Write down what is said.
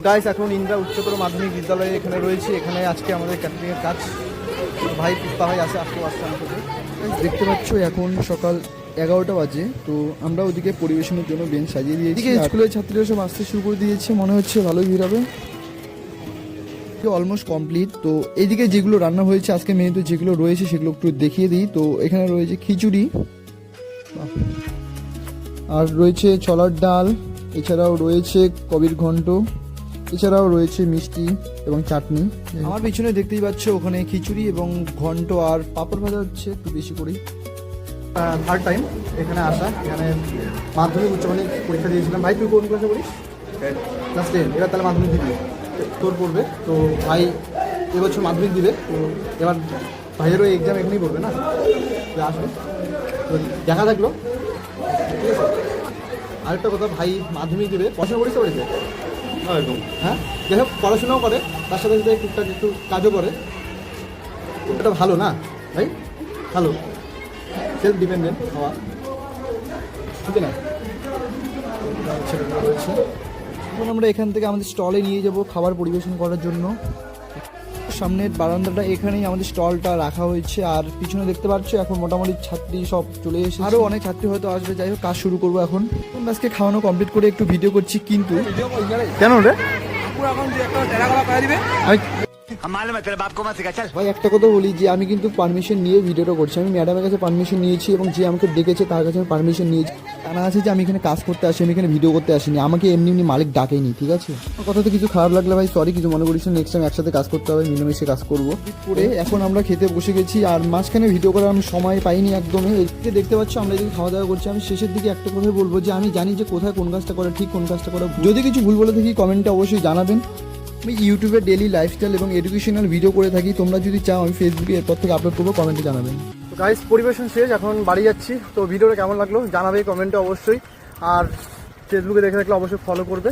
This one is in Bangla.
গাইস এখন ইন্দ্রা উচ্চতর মাধ্যমিক বিদ্যালয়ে এখানে রয়েছে। এখানে আজকে আমাদের ক্যাটারিং এর কাজ। ভাই পিস্তা ভাই আসে আসতে দেখতে পাচ্ছ এখন সকাল 11টা বাজে। তো আমরা ওদিকে পরিবেশনের জন্য বেঞ্চ সাজিয়ে দিয়েছি। এদিকে স্কুলের ছাত্রীরা সব আসতে শুরু করে দিয়েছে, মনে হচ্ছে ভালোই ভিড় হবে। Almost complete. তো এইদিকে যেগুলো রান্না হয়েছে আজকে মেনুতে যেগুলো রয়েছে সেগুলো একটু দেখিয়ে দিই। তো এখানে রয়েছে খিচুড়ি, আর রয়েছে ছোলার ডাল, এছাড়াও রয়েছে কবির ঘন্ট, এছাড়াও রয়েছে মিষ্টি এবং চাটনি। আমার পিছনে দেখতেই পাচ্ছ ওখানে খিচুড়ি এবং ঘন্ট আর পাঁপড় ভাজা হচ্ছে একটু বেশি করেই। থার্ড টাইম এখানে আসা। এখানে মাধ্যমিক উচ্চ মাধ্যমিক পরীক্ষা দিয়েছিলাম। ভাই তুই কোন ক্লাসে পড়িস? ক্লাস 10। এবার তাহলে মাধ্যমিক দিবি, তোর পড়বে। তো ভাই এবছর মাধ্যমিক দিবে। তো এবার ভাইয়েরও এক্সাম এখানেই পড়বে না, আসবে। তো দেখা থাকলো, ঠিক আছে। আরেকটা কথা, ভাই মাধ্যমিক দেবে, পড়াশোনা করিস তো বাড়িতে? একদম। হ্যাঁ, যাই হোক পড়াশোনাও করে, তার সাথে সাথে টুকটাক একটু কাজও করে। এটা ভালো না ভাই? ভালো, সেলফ ডিপেন্ডেন্ট হওয়া, ঠিক না? রয়েছে। এখন আমরা এখান থেকে আমাদের স্টলে নিয়ে যাব খাবার পরিবেশন করার জন্য। সামনের বারান্দাটা এখানেই আমাদের স্টলটা রাখা হয়েছে। আর পিছনে দেখতে পাচ্ছ এখন মোটামুটি ছাত্রী সব চলে এসেছে, আরও অনেক ছাত্রী হয়তো আসবে। যাই হোক কাজ শুরু করবো এখন। আজকে খাওয়ানো কমপ্লিট করে একটু ভিডিও করছি, কিন্তু কেন রে ভাই একটা কথা বলি যে আমি কিন্তু পারমিশন নিয়ে ভিডিওটা করছি। আমি ম্যাডামের কাছে পারমিশন নিয়েছি এবং যে আমাকে ডেকেছে তার কাছে আমি পারমিশন নিয়েছি। জানা আছে যে আমি এখানে কাজ করতে আসি, আমি এখানে ভিডিও করতে আসিনি। আমাকে এমনি এমনি মালিক ডাকেনি, ঠিক আছে? কথাতে কিছু খারাপ লাগলে ভাই সরি, কিছু মনে করিস না। নেক্সট টাইম একসাথে কাজ করতে হবে, মিলেমিশে কাজ করবো। করে এখন আমরা খেতে বসে গেছি, আর মাঝখানে ভিডিও করার আমি সময় পাইনি একদমই। এদিকে দেখতে পাচ্ছ আমরা এদিকে খাওয়া দাওয়া করছি। আমি শেষের দিকে একটা কথাই বলবো যে আমি জানি যে কোথায় কোন কাজটা করা ঠিক, কোন কাজটা করা ভুল। যদি কিছু ভুল বলে থাকি কমেন্টে অবশ্যই জানাবেন। আমি ইউটিউবে ডেলি লাইফস্টাইল এবং এডুকেশনাল ভিডিও করে থাকি। তোমরা যদি চাও আমি ফেসবুকে এরপর থেকে আপলোড করবো, কমেন্টে জানাবেন। তো গাইস পরিবেশন শেষ, এখন বাড়ি যাচ্ছি। তো ভিডিওটা কেমন লাগলো জানাবে কমেন্টে অবশ্যই, আর ফেসবুকে দেখে থাকলে অবশ্যই ফলো করবে।